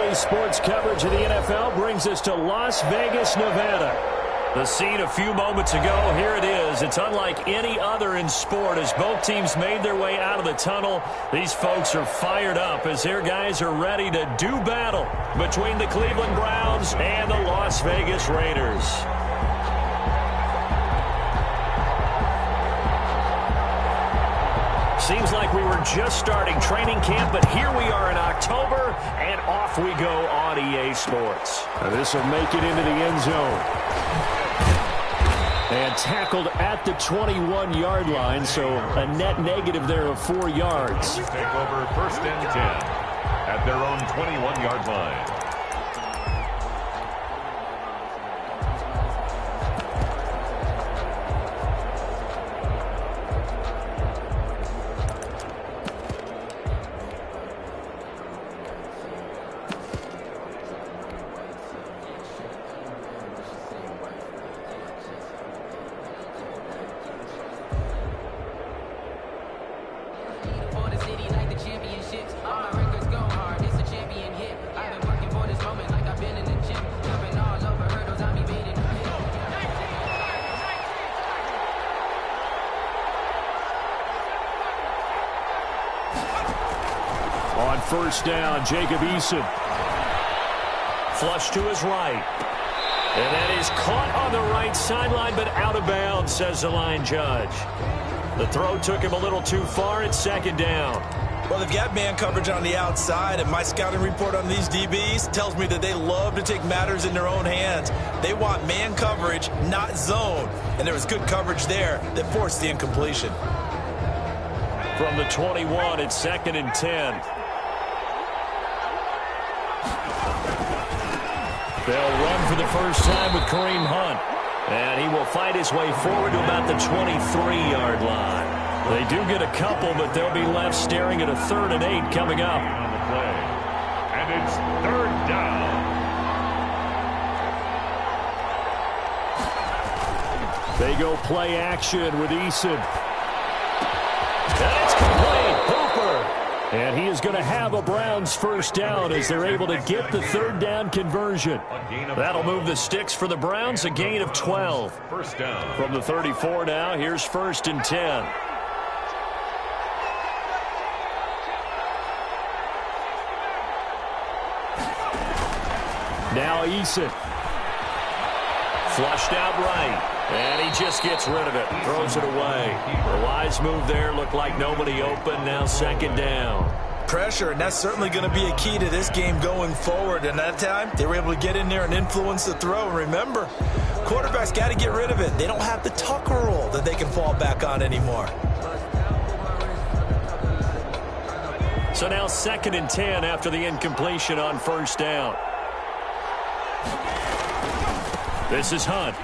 Today's sports coverage of the NFL brings us to Las Vegas, Nevada. The scene a few moments ago, here it is. It's unlike any other in sport as both teams made their way out of the tunnel. These folks are fired up as their guys are ready to do battle between the Cleveland Browns and the Las Vegas Raiders. Seems like we were just starting training camp, but here we are in October, and off we go on EA Sports. Now this will make it into the end zone. And tackled at the 21-yard line, so a net negative there of 4 yards. We take over 1st and 10 at their own 21-yard line. On 1st down, Jacob Eason. Flush to his right. And that is caught on the right sideline, but out of bounds, says the line judge. The throw took him a little too far. It's 2nd down. Well, they've got man coverage on the outside, and my scouting report on these DBs tells me that they love to take matters in their own hands. They want man coverage, not zone. And there was good coverage there that forced the incompletion. From the 21, it's 2nd and 10. They'll run for the first time with Kareem Hunt. And he will fight his way forward to about the 23-yard line. They do get a couple, but they'll be left staring at a 3rd and 8 coming up. On the play. And it's 3rd down. They go play action with Eason. And it's complete. Hooper. And he is going to have a Browns first down as they're able to get the 3rd down conversion. That'll move the sticks for the Browns, a gain of 12. First down. From the 34 now, here's 1st and 10. Now Eason. Flushed out right. And he just gets rid of it. Throws it away. The wise move there. Looked like nobody open. Now 2nd down. Pressure, and that's certainly going to be a key to this game going forward. And that time, they were able to get in there and influence the throw. And remember, quarterbacks got to get rid of it. They don't have the Tucker rule that they can fall back on anymore. So now 2nd and 10 after the incompletion on 1st down. This is Hunt.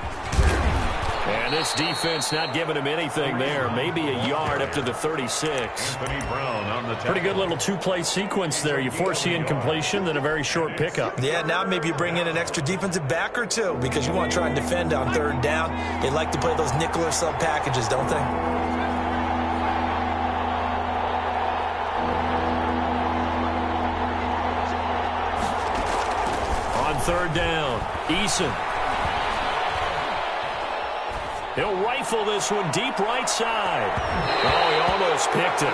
And this defense not giving him anything there. Maybe a yard up to the 36. Anthony Brown on the tackle. Pretty good little 2-play sequence there. You force the incompletion, then a very short pickup. Yeah, now maybe you bring in an extra defensive back or two because you want to try and defend on 3rd down. They like to play those nickel or sub packages, don't they? On 3rd down, Eason. He'll rifle this one deep right side. Oh, he almost picked it.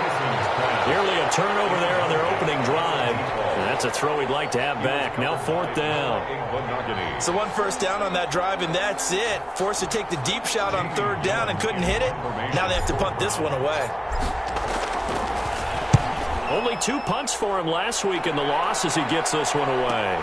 Nearly a turnover there on their opening drive. And that's a throw he'd like to have back. Now 4th down. So 1 first down on that drive, and that's it. Forced to take the deep shot on 3rd down and couldn't hit it. Now they have to punt this one away. Only 2 punts for him last week in the loss as he gets this one away.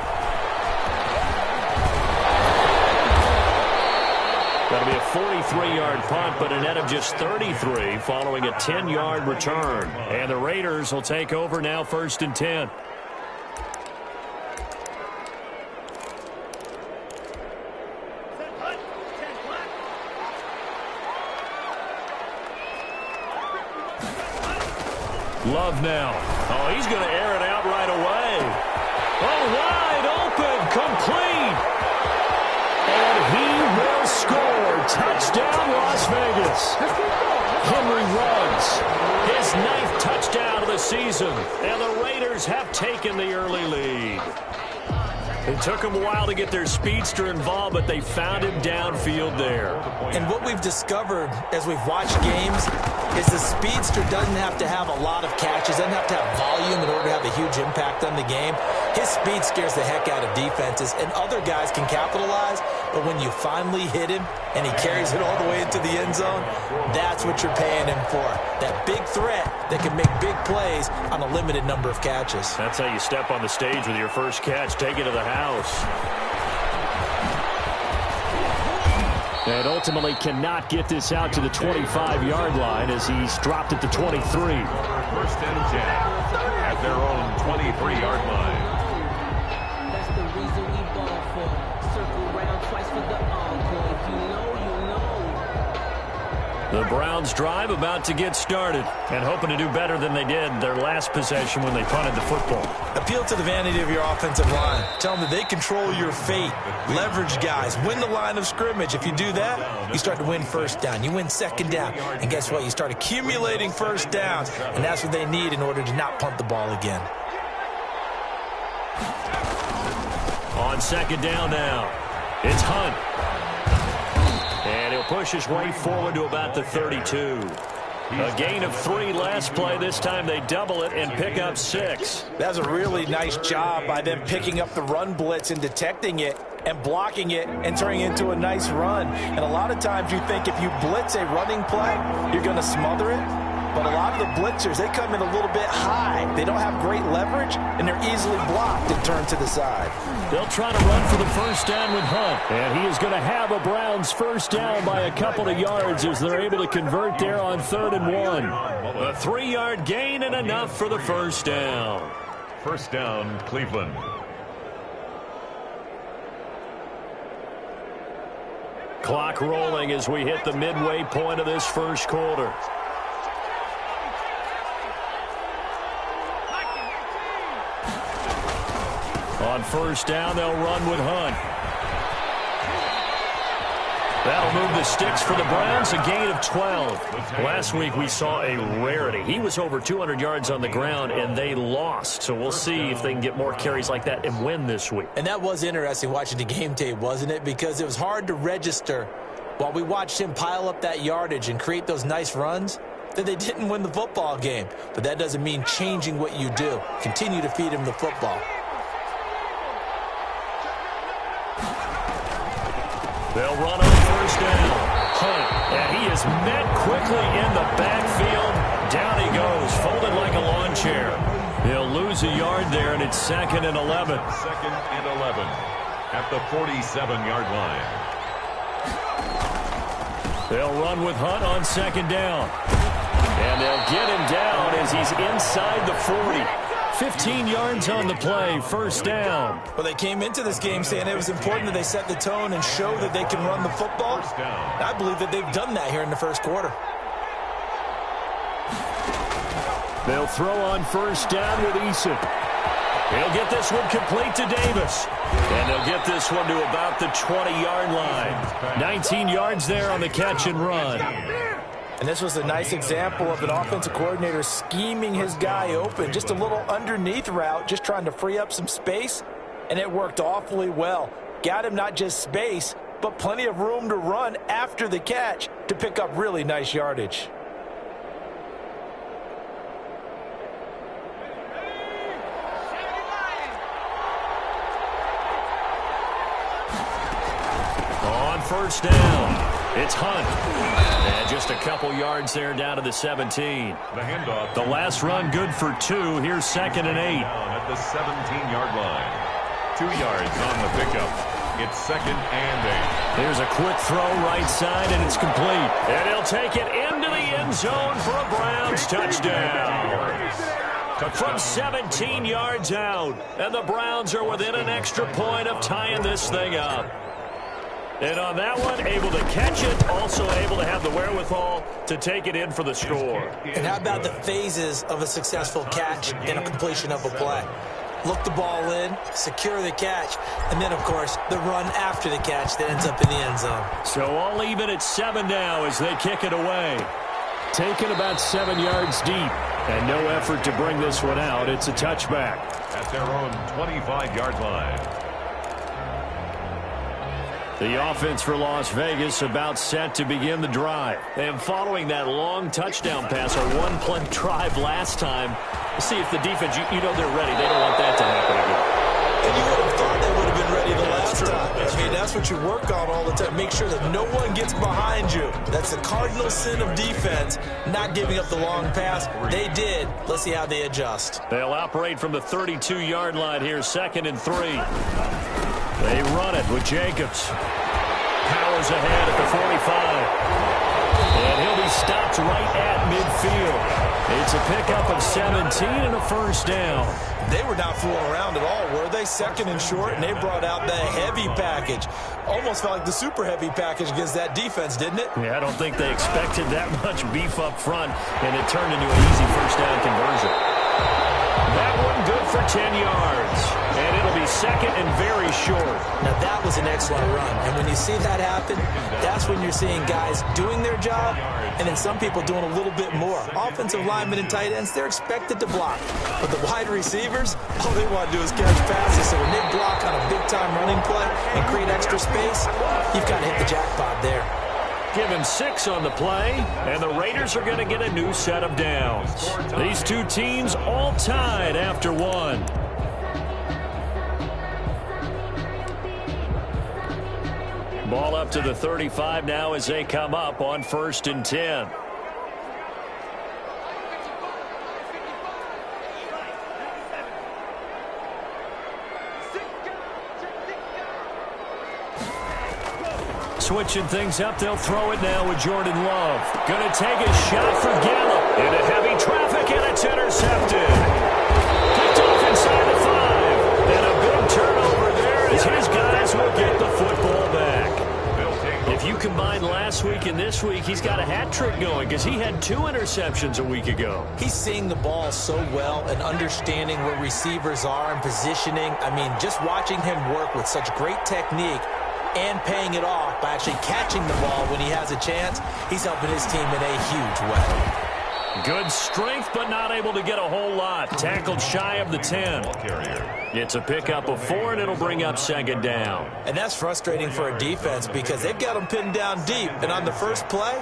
That'll be a 43-yard punt, but a net of just 33 following a 10-yard return. And the Raiders will take over now 1st and 10. Love now. Oh, he's going to air it out right away. Oh, wide open, complete. And he will score. Touchdown, Las Vegas. Henry runs his 9th touchdown of the season, and the Raiders have taken the early lead. It took them a while to get their speedster involved, but they found him downfield there. And what we've discovered as we've watched games is the speedster doesn't have to have a lot of catches, doesn't have to have volume in order to have a huge impact on the game. His speed scares the heck out of defenses, and other guys can capitalize, but when you finally hit him and he carries it all the way into the end zone, that's what you're paying him for. That big threat that can make big plays on a limited number of catches. That's how you step on the stage with your first catch. Take it to the house. And ultimately cannot get this out to the 25-yard line as he's dropped at the 23. First and 10 at their own 23-yard line. That's the reason we ball for. Circle around twice for the encore. If you know, you know. The Browns drive about to get started and hoping to do better than they did their last possession when they punted the football. Appeal to the vanity of your offensive line. Tell them that they control your fate. Leverage guys. Win the line of scrimmage. If you do that, you start to win first down. You win second down. And guess what? You start accumulating first downs. And that's what they need in order to not punt the ball again. On second down now, it's Hunt. And he'll push his way forward to about the 32. A gain of 3 last play. This time they double it and pick up 6. That's a really nice job by them picking up the run blitz and detecting it and blocking it and turning it into a nice run. And a lot of times you think if you blitz a running play, you're going to smother it. But a lot of the blitzers, they come in a little bit high. They don't have great leverage, and they're easily blocked and turned to the side. They'll try to run for the first down with Hunt. And he is going to have a Browns first down by a couple of yards as they're able to convert there on 3rd and 1. A 3-yard gain and enough for the first down. First down, Cleveland. Clock rolling as we hit the midway point of this first quarter. On first down, they'll run with Hunt. That'll move the sticks for the Browns, a gain of 12. Last week we saw a rarity. He was over 200 yards on the ground, and they lost. So we'll see if they can get more carries like that and win this week. And that was interesting watching the game tape, wasn't it? Because it was hard to register while we watched him pile up that yardage and create those nice runs that they didn't win the football game. But that doesn't mean changing what you do. Continue to feed him the football. They'll run on first down. Hunt, and he is met quickly in the backfield. Down he goes, folded like a lawn chair. He'll lose a yard there, and it's 2nd and 11. 2nd and 11 at the 47-yard line. They'll run with Hunt on 2nd down. And they'll get him down as he's inside the 40. 15 yards on the play, first down. Well, they came into this game saying it was important that they set the tone and show that they can run the football. I believe that they've done that here in the first quarter. They'll throw on first down with Eason. He'll get this one complete to Davis. And they'll get this one to about the 20-yard line. 19 yards there on the catch and run. And this was a nice example of an offensive coordinator scheming his guy open. Just a little underneath route, just trying to free up some space. And it worked awfully well. Got him not just space, but plenty of room to run after the catch to pick up really nice yardage. On first down, it's Hunt. And just a couple yards there down to the 17. The handoff. The last run good for 2. Here's 2nd and 8. Down at the 17-yard line. 2 yards on the pickup. It's 2nd and 8. There's a quick throw right side, and it's complete. And he'll take it into the end zone for a Browns touchdown. From 17 yards out. And the Browns are within an extra point of tying this thing up. And on that one, able to catch it, also able to have the wherewithal to take it in for the score. And how about the phases of a successful catch and a completion of a play? Look the ball in, secure the catch, and then, of course, the run after the catch that ends up in the end zone. So all even at 7 now as they kick it away. Taken about 7 yards deep. And no effort to bring this one out. It's a touchback. At their own 25-yard line. The offense for Las Vegas about set to begin the drive. And following that long touchdown pass, a one-play drive last time, see if the defense, you know they're ready. They don't want that to happen again. And you would have thought they would have been ready the last time. I mean, that's what you work on all the time. Make sure that no one gets behind you. That's the cardinal sin of defense, not giving up the long pass. They did. Let's see how they adjust. They'll operate from the 32-yard line here, 2nd and 3. They run it with Jacobs. Powers ahead at the 45. And he'll be stopped right at midfield. It's a pickup of 17 and a first down. They were not fooling around at all, were they? 2nd and short, and they brought out the heavy package. Almost felt like the super heavy package against that defense, didn't it? Yeah, I don't think they expected that much beef up front, and it turned into an easy first down conversion. That one good for 10 yards, and it'll be 2nd and very short. Now, that was an excellent run, and when you see that happen, that's when you're seeing guys doing their job, and then some people doing a little bit more. Offensive linemen and tight ends, they're expected to block. But the wide receivers, all they want to do is catch passes. So when they block on a big-time running play and create extra space, you've got to hit the jackpot there. Give him 6 on the play, and the Raiders are going to get a new set of downs. These two teams all tied after 1. Ball up to the 35 now as they come up on 1st and 10. Switching things up, they'll throw it now with Jordan Love. Going to take a shot for Gallup. Into heavy traffic, and it's intercepted. Picked off inside the 5. And a big turnover there as his guys will get the football back. If you combine last week and this week, he's got a hat trick going because he had 2 interceptions a week ago. He's seeing the ball so well and understanding where receivers are and positioning. I mean, just watching him work with such great technique and paying it off by actually catching the ball when he has a chance, he's helping his team in a huge way. Good strength, but not able to get a whole lot. Tackled shy of the 10. It's a pickup of 4, and it'll bring up 2nd down. And that's frustrating for a defense because they've got them pinned down deep. And on the first play,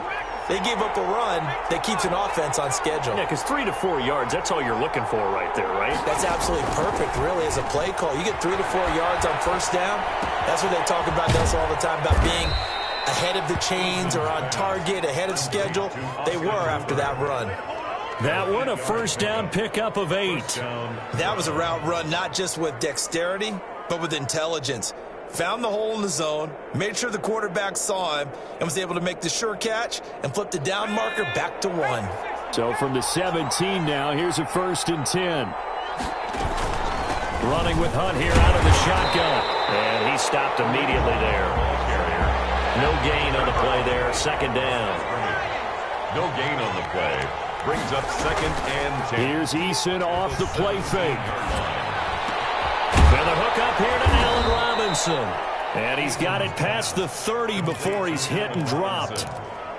they gave up a run that keeps an offense on schedule. Yeah, because 3 to 4 yards, that's all you're looking for right there, right? That's absolutely perfect, really, as a play call. You get 3 to 4 yards on first down. That's what they talk about us all the time, about being ahead of the chains or on target, ahead of schedule. They were after that run. That one, a first down pickup of 8. That was a route run not just with dexterity, but with intelligence. Found the hole in the zone, made sure the quarterback saw him, and was able to make the sure catch and flip the down marker back to 1. So from the 17 now, here's a 1st and 10. Running with Hunt here out of the shotgun. And he stopped immediately there. No gain on the play there. 2nd down. No gain on the play. Brings up 2nd and 10. Here's Eason off the play fake. And the hook up here to Allen Robinson. And he's got it past the 30 before he's hit and dropped.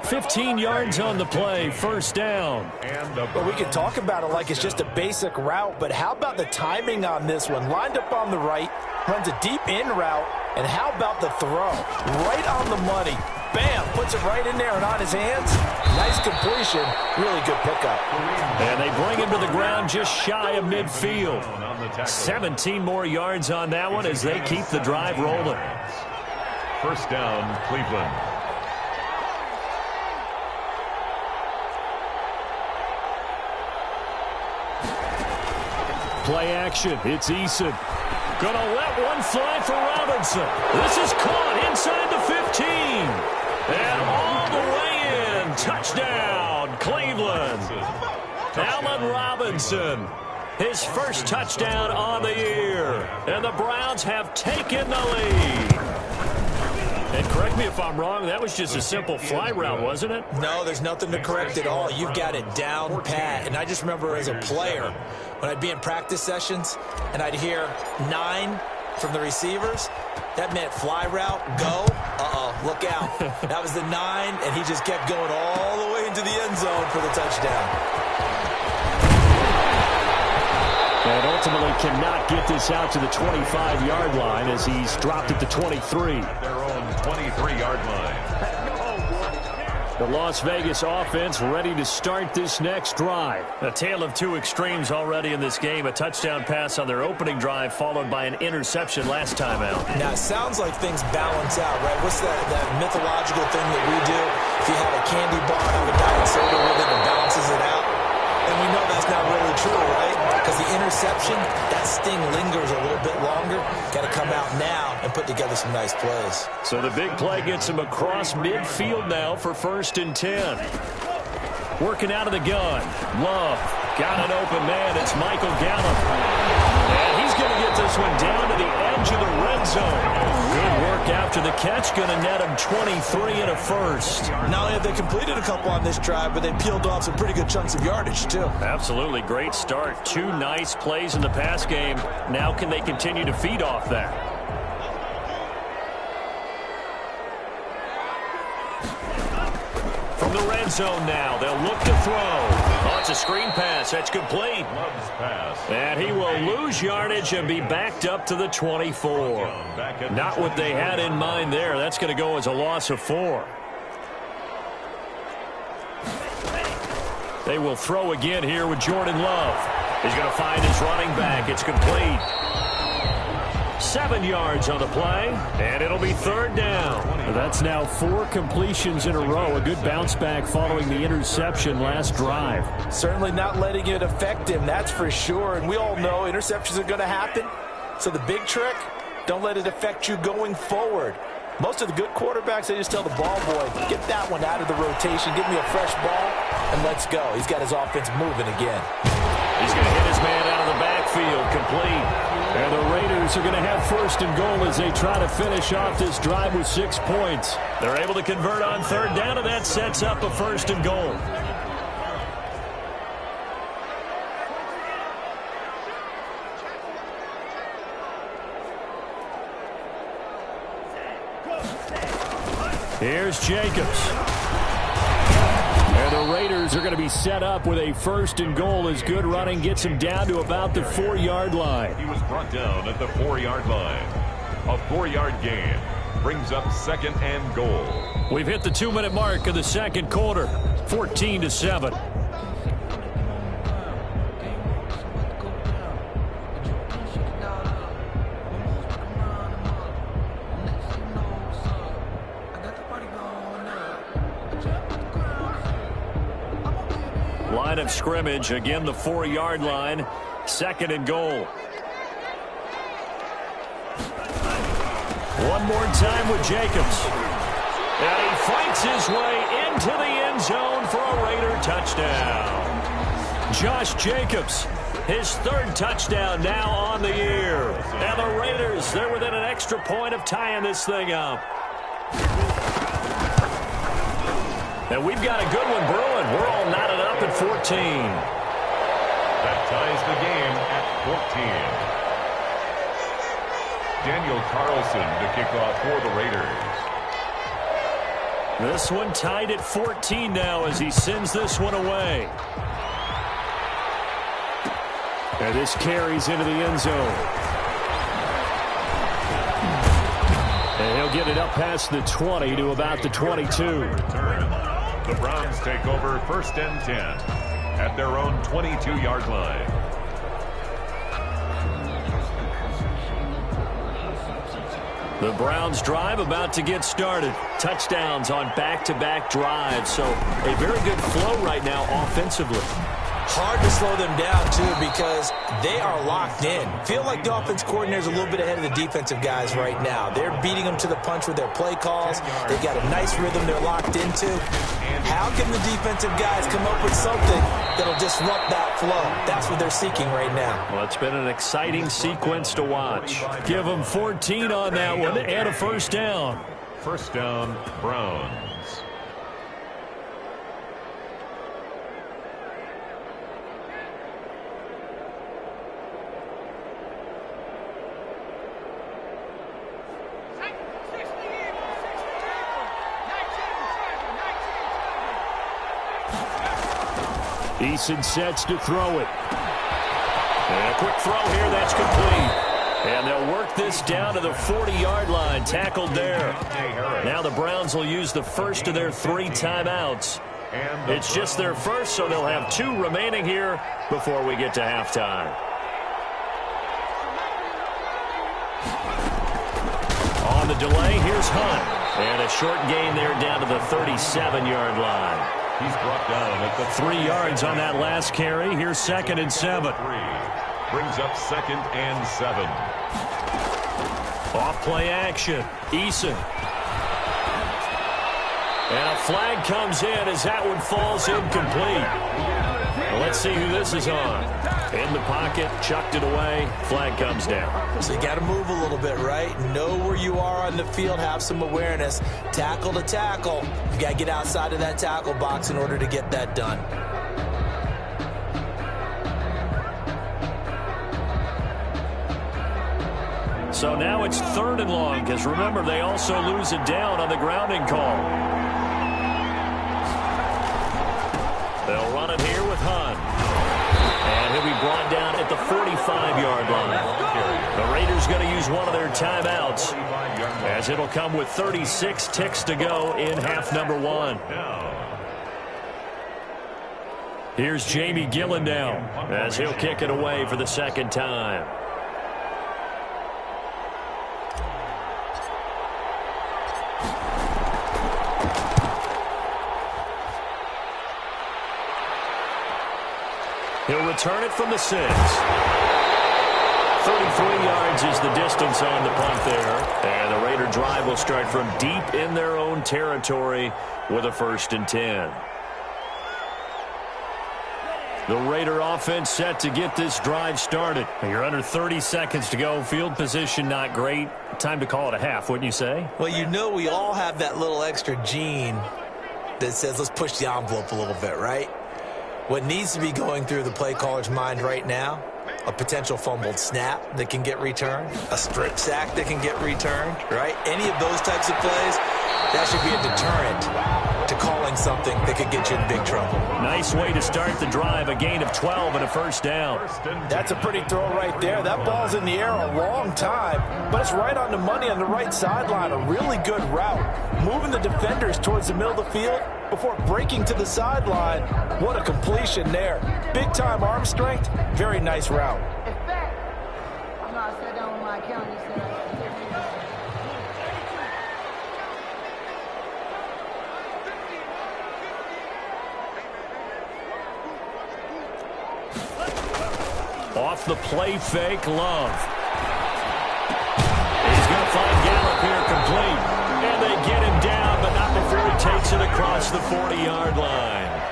15 yards on the play, 1st down. But we can talk about it like it's just a basic route, but how about the timing on this one? Lined up on the right, runs a deep in route, and how about the throw? Right on the money. Bam, puts it right in there and on his hands. Nice completion, really good pickup. And they bring him to the ground just shy of midfield. 17 more yards on that one as they keep the drive rolling. 1st down, Cleveland. Play action. It's Eason. Gonna let one fly for Robinson. This is caught inside the 15. And all the way in. Touchdown, Cleveland. Allen Robinson. His first touchdown on the year. And the Browns have taken the lead. And correct me if I'm wrong, that was just a simple fly route, wasn't it? No, there's nothing to correct at all. You've got it down pat. And I just remember as a player, when I'd be in practice sessions and I'd hear 9 from the receivers, that meant fly route, go, look out. That was the 9, and he just kept going all the way into the end zone for the touchdown. And ultimately cannot get this out to the 25-yard line as he's dropped at the 23. 23-yard line. The Las Vegas offense ready to start this next drive. A tale of two extremes already in this game. A touchdown pass on their opening drive followed by an interception last time out. Now, it sounds like things balance out, right? What's that mythological thing that we do? If you have a candy bar and have a diet soda with it, it balances it out. And we know that's not really true, right? Because the interception, that sting lingers a little bit longer. Got to come out now and put together some nice plays. So the big play gets him across midfield now for 1st and 10. Working out of the gun. Love. Got an open man. It's Michael Gallup. And he's going to get this one down to the edge of the red zone. Good work after the catch. Going to net him 23 and a first. Not only have they completed a couple on this drive, but they peeled off some pretty good chunks of yardage, too. Absolutely great start. 2 nice plays in the pass game. Now can they continue to feed off that? From the red zone now, they'll look to throw. Oh, it's a screen pass. That's complete. Love's pass. And he will lose yardage and be backed up to the 24. Not what they had in mind there. That's going to go as a loss of 4. They will throw again here with Jordan Love. He's going to find his running back. It's complete. 7 yards on the play, and it'll be 3rd down. That's now 4 completions in a row. A good bounce back following the interception last drive. Certainly not letting it affect him, that's for sure. And we all know interceptions are going to happen. So the big trick, don't let it affect you going forward. Most of the good quarterbacks, they just tell the ball boy, get that one out of the rotation, give me a fresh ball, and let's go. He's got his offense moving again. He's going to hit his man out of the backfield, complete. And the Raiders are going to have 1st and goal as they try to finish off this drive with 6 points. They're able to convert on 3rd down, and that sets up a 1st and goal. Here's Jacobs. And the Raiders are going to be set up with a 1st and goal as good running gets him down to about the 4-yard line. He was brought down at the 4-yard line. A 4-yard gain brings up 2nd and goal. We've hit the 2-minute mark of the 2nd quarter. 14-7. Line of scrimmage, again the 4-yard line, 2nd and goal. One more time with Jacobs. And he fights his way into the end zone for a Raider touchdown. Josh Jacobs, his 3rd touchdown now on the year. And the Raiders, they're within an extra point of tying this thing up. And we've got a good one brewing. We're all knotted up at 14. That ties the game at 14. Daniel Carlson to kick off for the Raiders. This one tied at 14 now as he sends this one away. And this carries into the end zone. And he'll get it up past the 20 to about the 22. The Browns take over 1st and 10 at their own 22-yard line. The Browns drive about to get started. Touchdowns on back-to-back drives. So a very good flow right now offensively. Hard to slow them down, too, because they are locked in. Feel like the offense coordinator's a little bit ahead of the defensive guys right now. They're beating them to the punch with their play calls. They've got a nice rhythm they're locked into. How can the defensive guys come up with something that'll disrupt that flow? That's what they're seeking right now. Well, it's been an exciting sequence to watch. Give them 14 on that one and a 1st down. 1st down, Browns. Eason sets to throw it. And a quick throw here, that's complete. And they'll work this down to the 40-yard line. Tackled there. Now the Browns will use the first of their 3 timeouts. It's just their first, so they'll have 2 remaining here before we get to halftime. On the delay, here's Hunt. And a short gain there down to the 37-yard line. He's brought down at the 3 yards on that last carry. Here's 2nd and 7. Brings up 2nd and 7. Off play action. Eason. And a flag comes in as that one falls incomplete. Well, let's see who this is on. In the pocket, chucked it away. Flag comes down. So you got to move a little bit, right? Know where you are on the field, have some awareness. Tackle to tackle. You got to get outside of that tackle box in order to get that done. So now it's 3rd and long, because remember, they also lose it down on the grounding call. They'll run it here with Hunt. And he'll be brought down at the 45-yard line. The Raiders going to use one of their timeouts, as it'll come with 36 ticks to go in half number 1. Here's Jamie Gillen now, as he'll kick it away for the 2nd time. He'll return it from the 6. 33 yards is the distance on the punt there. And the Raider drive will start from deep in their own territory with a 1st and 10. The Raider offense set to get this drive started. You're under 30 seconds to go. Field position not great. Time to call it a half, wouldn't you say? Well, you know we all have that little extra gene that says let's push the envelope a little bit, right? What needs to be going through the play caller's mind right now, a potential fumbled snap that can get returned, a strip sack that can get returned, right? Any of those types of plays, that should be a deterrent to calling something that could get you in big trouble. Nice way to start the drive, a gain of 12 and a 1st down. That's a pretty throw right there. That ball's in the air a long time, but it's right on the money on the right sideline. A really good route. Moving the defenders towards the middle of the field before breaking to the sideline. What a completion there. Big-time arm strength. Very nice route. I'm not sat down with my account. Off the play fake, Love. He's going to find Gallup here complete. And they get him down, but not before he takes it across the 40-yard line.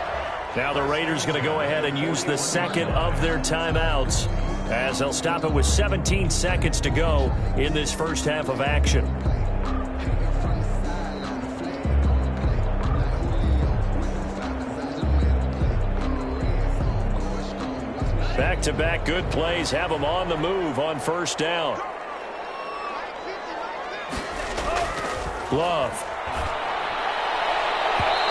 Now the Raiders going to go ahead and use the 2nd of their timeouts, as they'll stop it with 17 seconds to go in this first half of action. Back-to-back good plays have them on the move on 1st down. Love.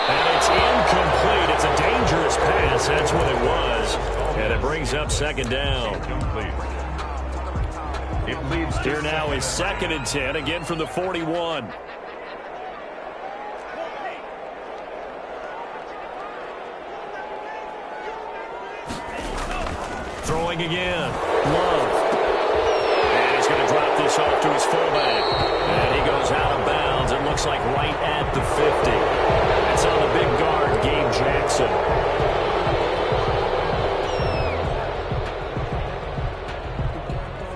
And it's incomplete. It's a dangerous pass. That's what it was. And it brings up 2nd down. It leads here now is 2nd and 10, again from the 41. Throwing again. Love. And he's going to drop this off to his fullback. And he goes out of bounds. It looks like right at the 50. It's on the big guard, Gabe Jackson.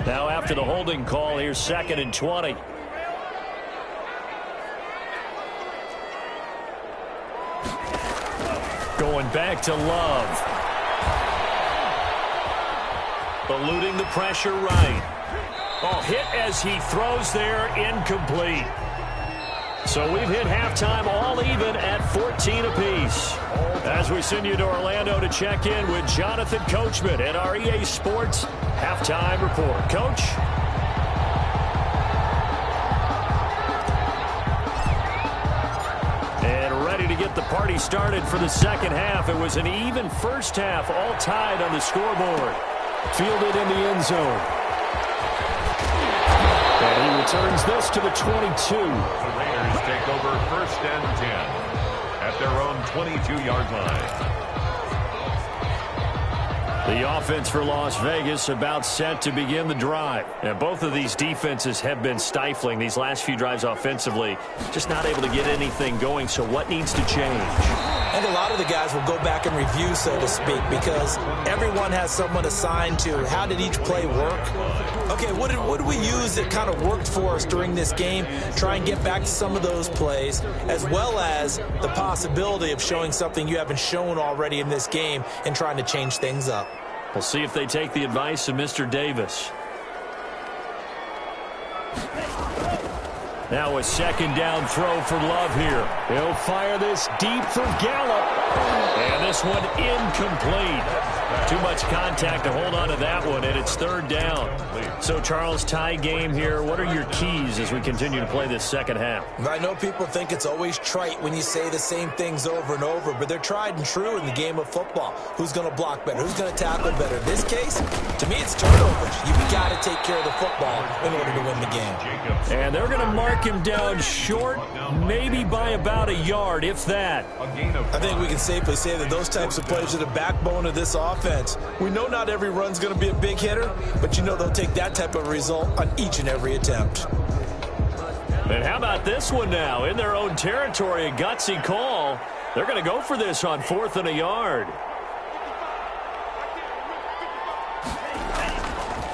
Now after the holding call, here's 2nd and 20. Going back to Love. Eluding the pressure right. Oh, hit as he throws there, incomplete. So we've hit halftime all even at 14 apiece. As we send you to Orlando to check in with Jonathan Coachman at our EA Sports Halftime Report. Coach? And ready to get the party started for the 2nd half. It was an even first half, all tied on the scoreboard. Fielded in the end zone. Returns this to the 22. The Raiders take over 1st and 10 at their own 22-yard line. The offense for Las Vegas about set to begin the drive. And both of these defenses have been stifling these last few drives offensively. Just not able to get anything going, so what needs to change? And a lot of the guys will go back and review, so to speak, because everyone has someone assigned to how did each play work. Okay, what did we use that kind of worked for us during this game? Try and get back to some of those plays, as well as the possibility of showing something you haven't shown already in this game and trying to change things up. We'll see if they take the advice of Mr. Davis. Now a second down throw for Love here. He'll fire this deep for Gallup. And this one incomplete. Too much contact to hold on to that one, and it's 3rd down. So, Charles, tie game here. What are your keys as we continue to play this second half? I know people think it's always trite when you say the same things over and over, but they're tried and true in the game of football. Who's going to block better? Who's going to tackle better? In this case, to me, it's turnovers. You've got to take care of the football in order to win the game. And they're going to mark him down short, maybe by about a yard, if that. I think we can safely say that those types of plays are the backbone of this offense. We know not every run's going to be a big hitter, but you know they'll take that type of result on each and every attempt. And how about this one now? In their own territory, a gutsy call. They're going to go for this on 4th and a yard.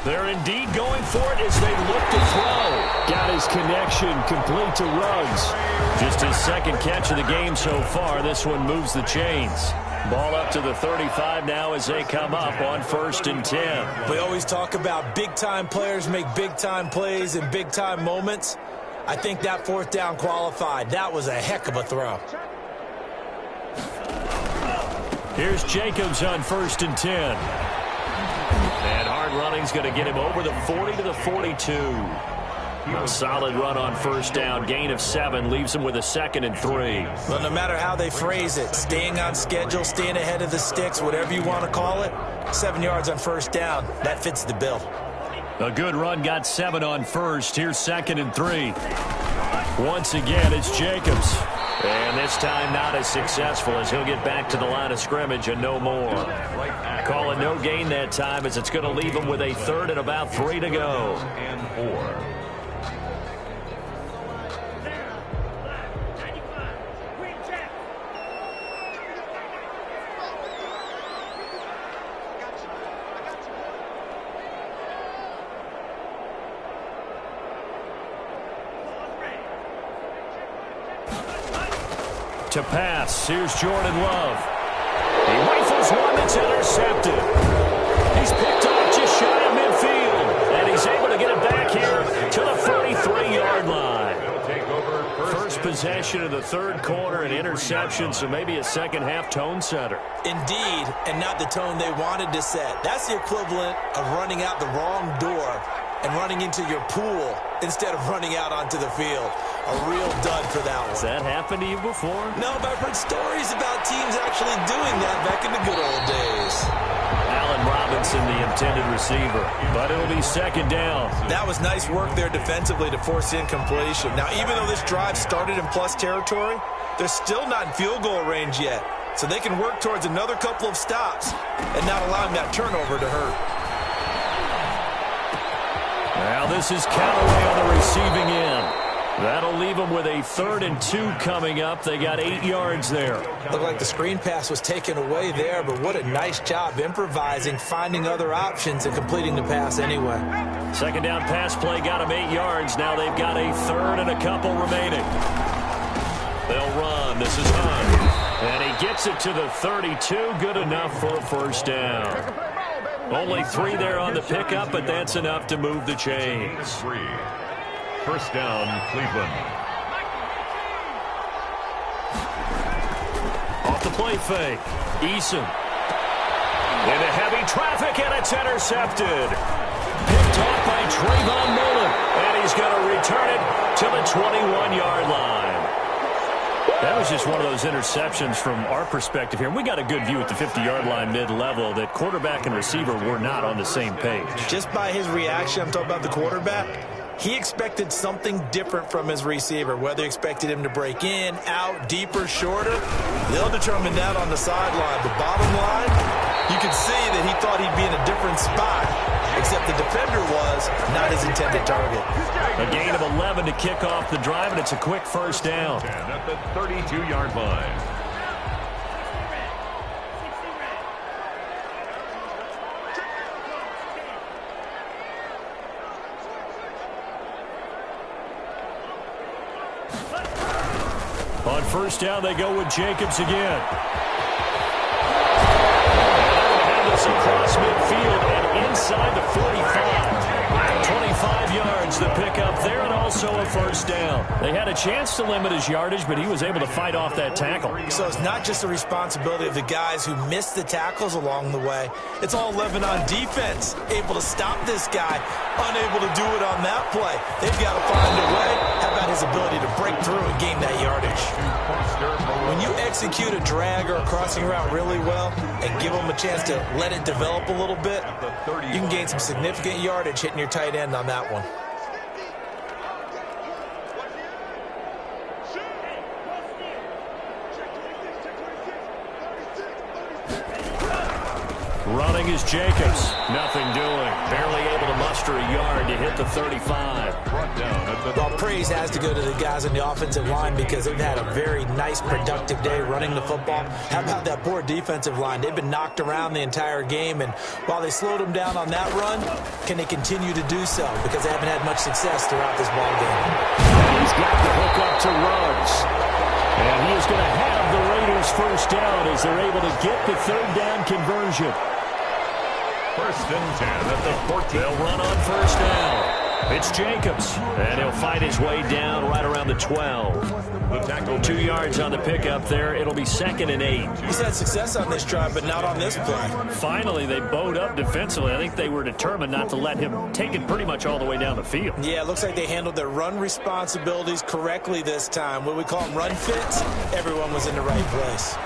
They're indeed going for it as they look to throw. Got his connection complete to Ruggs. Just his second catch of the game so far. This one moves the chains. Ball up to the 35 now as they come up on 1st and 10. We always talk about big-time players make big-time plays in big-time moments. I think that 4th down qualified. That was a heck of a throw. Here's Jacobs on 1st and 10. And hard running's going to get him over the 40 to the 42. A solid run on 1st down. Gain of 7 leaves him with a 2nd and 3. Well, no matter how they phrase it, staying on schedule, staying ahead of the sticks, whatever you want to call it, 7 yards on 1st down, that fits the bill. A good run, got 7 on 1st. Here's 2nd and 3. Once again, it's Jacobs. And this time not as successful as he'll get back to the line of scrimmage and no more. Calling no gain that time as it's going to leave him with a 3rd and about 3 to go. And 4. To pass, here's Jordan Love. He rifles one that's intercepted. He's picked off just shy of midfield, and he's able to get it back here to the 43-yard line. First possession of the 3rd quarter, an interception, so maybe a second-half tone setter. Indeed, and not the tone they wanted to set. That's the equivalent of running out the wrong door and running into your pool instead of running out onto the field. A real dud for that one. Has that happened to you before? No, but I've heard stories about teams actually doing that back in the good old days. Allen Robinson, the intended receiver, but it'll be 2nd down. That was nice work there defensively to force incompletion. Now, even though this drive started in plus territory, they're still not in field goal range yet. So they can work towards another couple of stops and not allowing that turnover to hurt. Now this is Callaway on the receiving end. That'll leave them with a 3rd and 2 coming up. They got 8 yards there. Looked like the screen pass was taken away there, but what a nice job improvising, finding other options, and completing the pass anyway. 2nd down pass play got them 8 yards. Now they've got a 3rd and a couple remaining. They'll run. This is Hunt. And he gets it to the 32. Good enough for a 1st down. Only 3 there on the pickup, but that's enough to move the chains. 3. 1st down, Cleveland. Off the play fake. Eason. Into heavy traffic, and it's intercepted. Picked off by Trayvon Mullen. And he's going to return it to the 21-yard line. That was just one of those interceptions from our perspective here. And we got a good view at the 50-yard line mid-level that quarterback and receiver were not on the same page. Just by his reaction, I'm talking about the quarterback, He expected something different from his receiver, whether he expected him to break in, out, deeper, shorter. They'll determine that on the sideline. The bottom line, you can see that he thought he'd be in a different spot, except the defender was not his intended target. A gain of 11 to kick off the drive, and it's a quick first down. At the 32-yard line. On first down, they go with Jacobs again. And this across midfield and inside the 45. 25 yards the pickup there, and also a first down. They had a chance to limit his yardage, but he was able to fight off that tackle. So it's not just the responsibility of the guys who missed the tackles along the way. It's all 11 on defense, able to stop this guy, unable to do it on that play. They've got to find a way. How about his ability to break through and gain that yardage? When you execute a drag or a crossing route really well and give them a chance to let it develop a little bit, you can gain some significant yardage hitting your tight end on that one. Running is Jacobs. Nothing doing. Barely able to muster a yard to hit the 35. Well, praise has to go to the guys on the offensive line because they've had a very nice, productive day running the football. How about that poor defensive line? They've been knocked around the entire game, and while they slowed them down on that run, can they continue to do so? Because they haven't had much success throughout this ball game. He's got the hook up to Ruggs. And he is going to have the Raiders first down as they're able to get the third down conversion. First and 10 at the 14. They'll run on first down. It's Jacobs, and he'll fight his way down right around the 12. The tackle 2 yards on the pickup there. It'll be 2nd and 8. He's had success on this drive, but not on this play. Finally, they bowed up defensively. I think they were determined not to let him take it pretty much all the way down the field. Yeah, it looks like they handled their run responsibilities correctly this time. What we call them run fits, everyone was in the right place.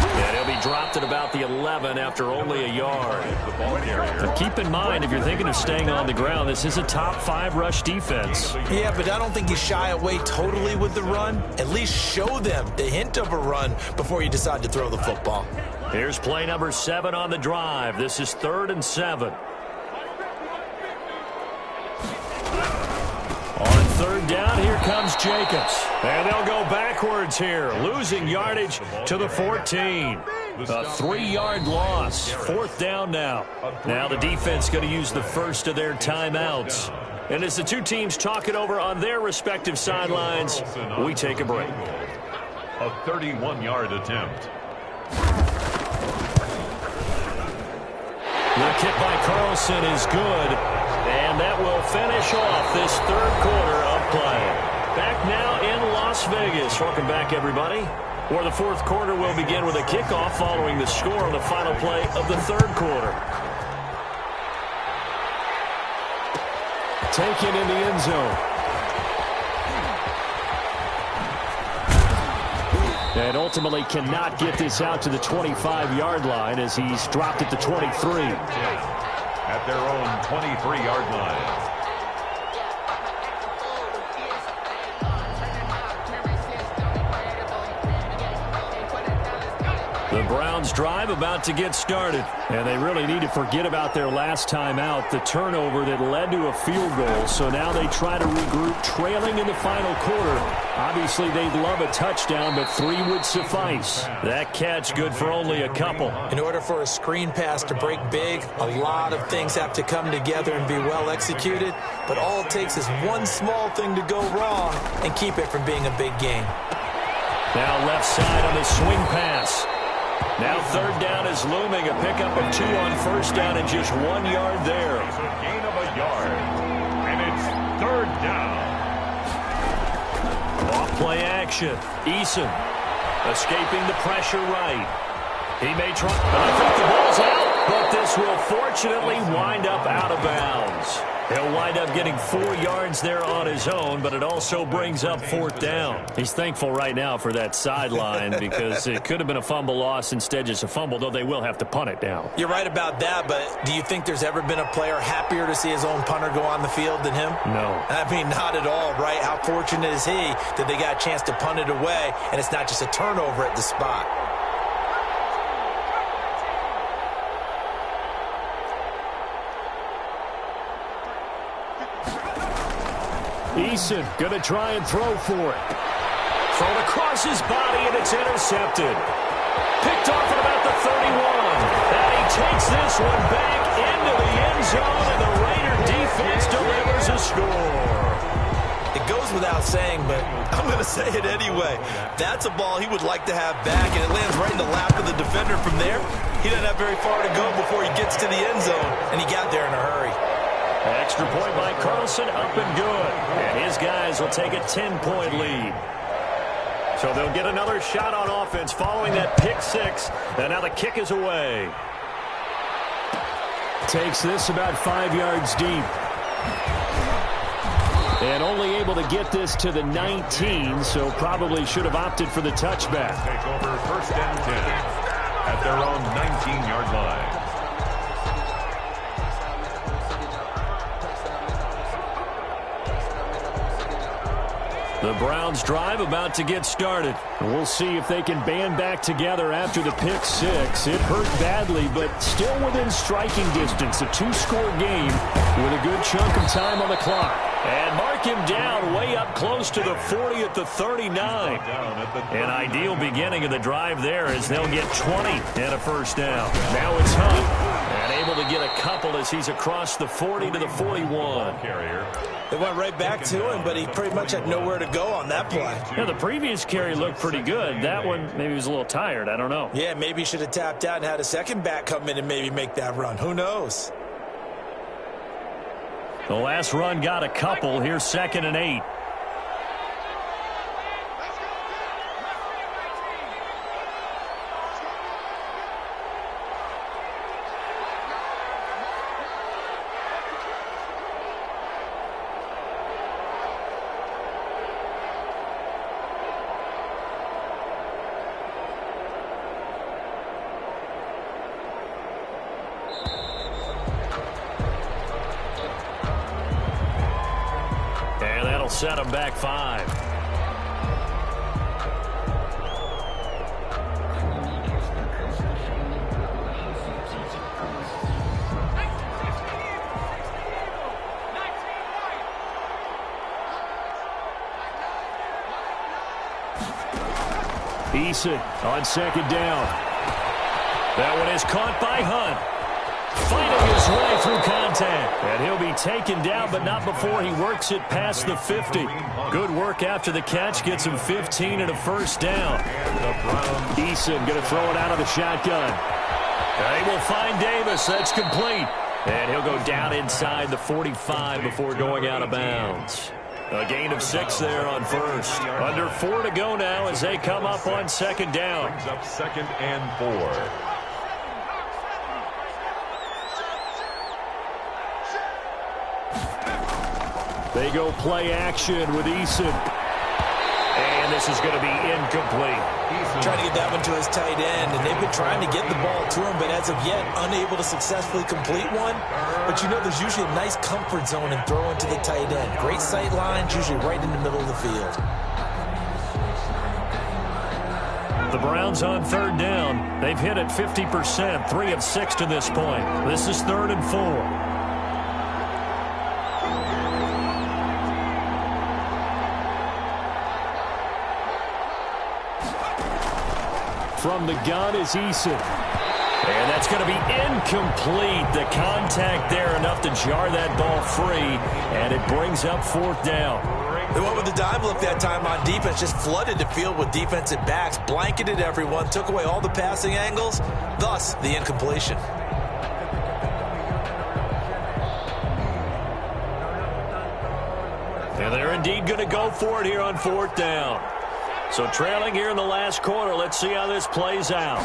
And he'll be dropped at about the 11 after only a yard. But keep in mind, if you're thinking of staying on the ground, this is a top 5 rush defense. Yeah, but I don't think you shy away totally with the run. At least show them the hint of a run before you decide to throw the football. Here's play number 7 on the drive. This is 3rd and 7. On third down, here comes Jacobs. And they'll go backwards here, losing yardage to the 14. A 3-yard loss. 4th down now. Now the defense going to use the first of their timeouts. And as the two teams talk it over on their respective sidelines, we take a break. A 31-yard attempt. The kick by Carlson is good. And that will finish off this 3rd quarter of play. Back now in Las Vegas. Welcome back, everybody. Where the 4th quarter will begin with a kickoff following the score on the final play of the 3rd quarter. Taken in the end zone. And ultimately cannot get this out to the 25-yard line as he's dropped at the 23. At their own 23-yard line. The Browns drive about to get started. And they really need to forget about their last time out, the turnover that led to a field goal. So now they try to regroup, trailing in the final quarter. Obviously, they'd love a touchdown, but 3 would suffice. That catch good for only a couple. In order for a screen pass to break big, a lot of things have to come together and be well executed. But all it takes is one small thing to go wrong and keep it from being a big game. Now left side on the swing pass. Now 3rd down is looming. A pickup of 2 on first down and just 1 yard there. It's a gain of a yard. And it's 3rd down. Off play action. Eason escaping the pressure right. He may try. I think the ball's out, but this will fortunately wind up out of bounds. He'll wind up getting 4 yards there on his own, but it also brings up 4th down. He's thankful right now for that sideline because it could have been a fumble loss, instead just a fumble, though they will have to punt it down. You're right about that, but do you think there's ever been a player happier to see his own punter go on the field than him? No. I mean, not at all, right? How fortunate is he that they got a chance to punt it away, and it's not just a turnover at the spot. Eason going to try and throw for it. Thrown across his body, and it's intercepted. Picked off at about the 31. And he takes this one back into the end zone, and the Raider defense delivers a score. It goes without saying, but I'm going to say it anyway. That's a ball he would like to have back, and it lands right in the lap of the defender from there. He doesn't have very far to go before he gets to the end zone, and he got there in a hurry. Extra point by Carlson, up and good. And his guys will take a 10-point lead. So they'll get another shot on offense following that pick 6. And now the kick is away. Takes this about 5 yards deep. And only able to get this to the 19, so probably should have opted for the touchback. Take over 1st and 10 at their own 19-yard line. The Browns drive about to get started. We'll see if they can band back together after the pick 6. It hurt badly, but still within striking distance. A 2-score game with a good chunk of time on the clock. And mark him down way up close to the 40 at the 39. An ideal beginning of the drive there as they'll get 20 and a 1st down. Now it's Hunt. And able to get a couple as he's across the 40 to the 41. They went right back to him, but he pretty much had nowhere to go on that play. Yeah, the previous carry looked pretty good. That one, maybe he was a little tired. I don't know. Yeah, maybe he should have tapped out and had a second back come in and maybe make that run. Who knows? The last run got a couple. Here's 2nd and 8. Set him back 5. Eason on 2nd down. That one is caught by Hunt. Fighting his way through contact. And he'll be taken down, but not before he works it past the 50. Good work after the catch. Gets him 15 and a 1st down. Eason going to throw it out of the shotgun. They will find Davis. That's complete. And he'll go down inside the 45 before going out of bounds. A gain of 6 there on 1st. Under 4 to go now as they come up on 2nd down. Brings up 2nd and 4. They go play action with Eason. And this is going to be incomplete. Trying to get that one to his tight end, and they've been trying to get the ball to him, but as of yet, unable to successfully complete one. But you know there's usually a nice comfort zone in throwing to the tight end. Great sight lines, usually right in the middle of the field. The Browns on 3rd down. They've hit it 50%, 3 of 6 to this point. This is 3rd and 4. From the gun is Eason. And that's going to be incomplete. The contact there enough to jar that ball free, and it brings up 4th down. They went with the dive look that time on defense, just flooded the field with defensive backs, blanketed everyone, took away all the passing angles, thus the incompletion. And they're indeed going to go for it here on 4th down. So trailing here in the last quarter, let's see how this plays out.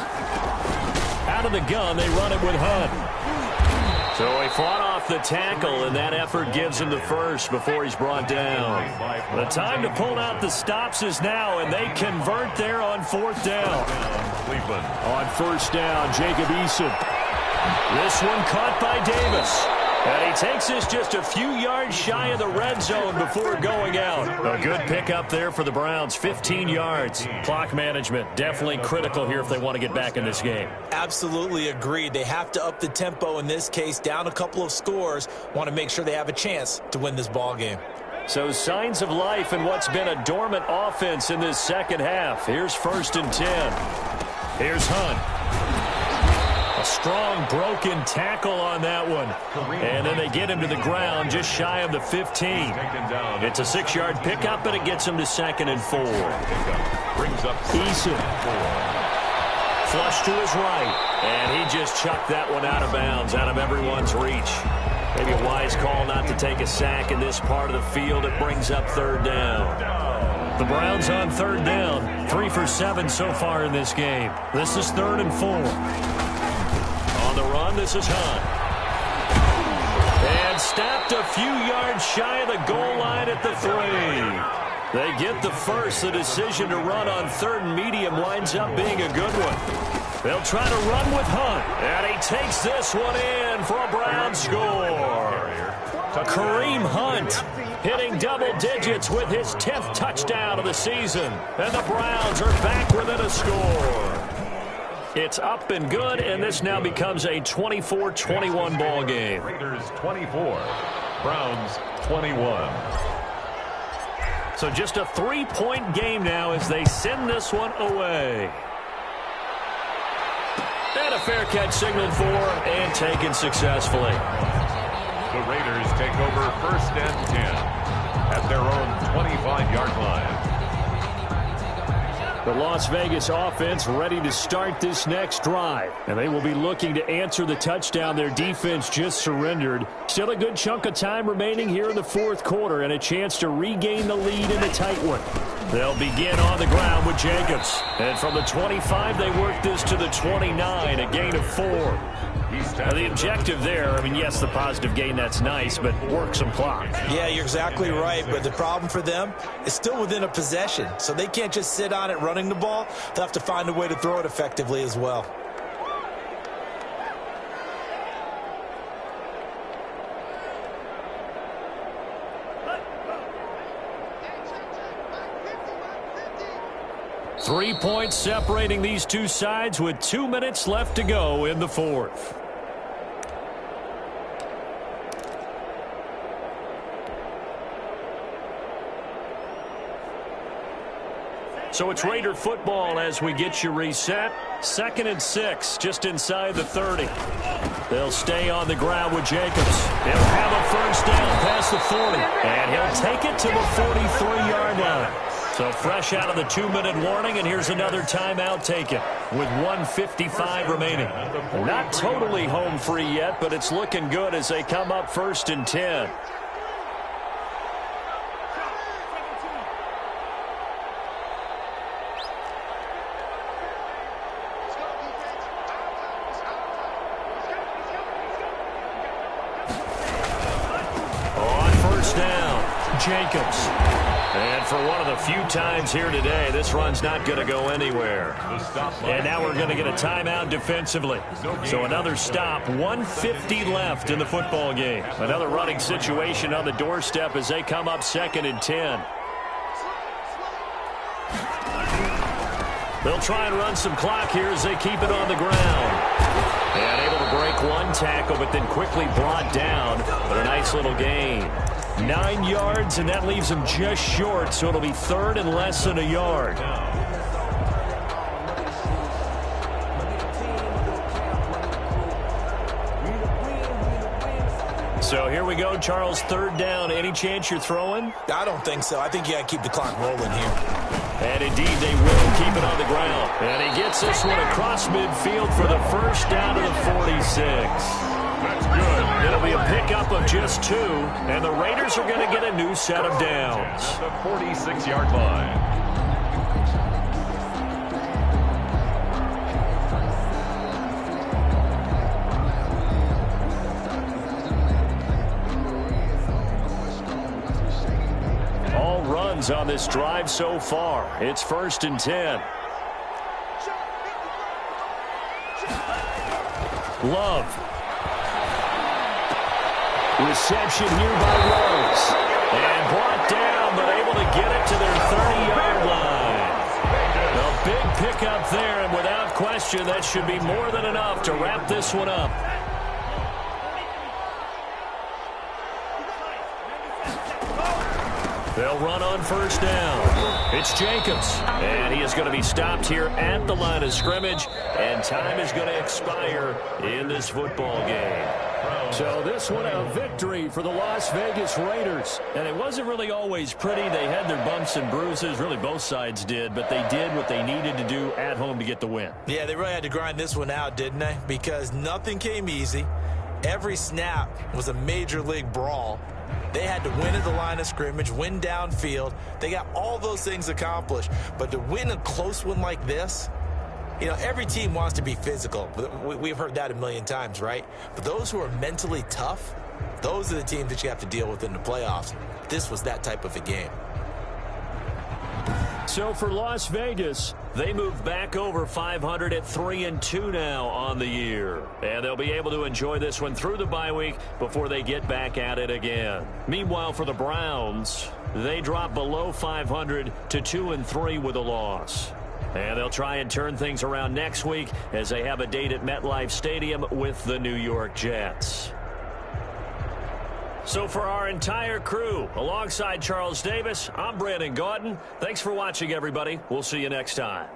Out of the gun, they run it with Hunt. So he fought off the tackle, and that effort gives him the first before he's brought down. The time to pull out the stops is now, and they convert there on 4th down. Cleveland. On 1st down, Jacob Eason. This one caught by Davis. And he takes this just a few yards shy of the red zone before going out. A good pickup there for the Browns, 15 yards. Clock management, definitely critical here if they want to get back in this game. Absolutely agreed. They have to up the tempo in this case, down a couple of scores. Want to make sure they have a chance to win this ball game. So signs of life in what's been a dormant offense in this second half. Here's 1st and 10. Here's Hunt. A strong broken tackle on that one. And then they get him to the ground just shy of the 15. It's a 6-yard pickup, and it gets him to 2nd and 4. Brings up Eason. Flush to his right. And he just chucked that one out of bounds, out of everyone's reach. Maybe a wise call not to take a sack in this part of the field. It brings up 3rd down. The Browns on 3rd down. 3 for 7 so far in this game. This is 3rd and 4. On the run, this is Hunt. And stopped a few yards shy of the goal line at the 3. They get the first. The decision to run on 3rd and medium winds up being a good one. They'll try to run with Hunt. And he takes this one in for a Brown score. Kareem Hunt hitting double digits with his 10th touchdown of the season. And the Browns are back within a score. It's up and good, and this now becomes a 24-21 ball game. Raiders 24, Browns 21. So just a 3-point game now as they send this one away. And a fair catch signaled for and taken successfully. The Raiders take over 1st and 10 at their own 25-yard line. The Las Vegas offense ready to start this next drive. And they will be looking to answer the touchdown their defense just surrendered. Still a good chunk of time remaining here in the 4th quarter and a chance to regain the lead in a tight one. They'll begin on the ground with Jacobs. And from the 25, they work this to the 29, a gain of 4. Now, the objective there, I mean, yes, the positive gain, that's nice, but work some clock. Yeah, you're exactly right, but the problem for them is still within a possession, so they can't just sit on it running the ball. They'll have to find a way to throw it effectively as well. Three points separating these two sides with 2 minutes left to go in the 4th. So it's Raider football as we get you reset. 2nd and 6, just inside the 30. They'll stay on the ground with Jacobs. He'll have a 1st down past the 40. And he'll take it to the 43-yard line. So fresh out of the 2-minute warning, and here's another timeout taken with 1:55 remaining. Not totally home free yet, but it's looking good as they come up 1st and 10. On 1st down, Jacobs. And for one of the few times here today, this run's not going to go anywhere. And now we're going to get a timeout defensively. So another stop, 1:50 left in the football game. Another running situation on the doorstep as they come up 2nd and 10. They'll try and run some clock here as they keep it on the ground. And able to break one tackle, but then quickly brought down. But a nice little gain. 9 yards, and that leaves them just short, so it'll be 3rd and less than a yard. So here we go, Charles, 3rd down. Any chance you're throwing? I don't think so. I think you got to keep the clock rolling here. And indeed, they will keep it on the ground. And he gets this one across midfield for the 1st down to the 46. That's good. It'll be a pickup of just 2, and the Raiders are going to get a new set of downs. At the 46-yard line. downs on this drive so far. It's 1st and 10. Love. Reception here by Rose. And brought down, but able to get it to their 30-yard line. A big pickup there, and without question, that should be more than enough to wrap this one up. They'll run on 1st down. It's Jacobs. And he is going to be stopped here at the line of scrimmage. And time is going to expire in this football game. So this one a victory for the Las Vegas Raiders. And it wasn't really always pretty. They had their bumps and bruises. Really both sides did. But they did what they needed to do at home to get the win. Yeah, they really had to grind this one out, didn't they? Because nothing came easy. Every snap was a major league brawl. They had to win at the line of scrimmage, win downfield. They got all those things accomplished. But to win a close one like this, you know, every team wants to be physical. We've heard that a million times, right? But those who are mentally tough, those are the teams that you have to deal with in the playoffs. This was that type of a game. So for Las Vegas, they move back over 500 at 3-2 now on the year. And they'll be able to enjoy this one through the bye week before they get back at it again. Meanwhile, for the Browns, they drop below 500 to 2-3 with a loss. And they'll try and turn things around next week as they have a date at MetLife Stadium with the New York Jets. So for our entire crew, alongside Charles Davis, I'm Brandon Gaudin. Thanks for watching, everybody. We'll see you next time.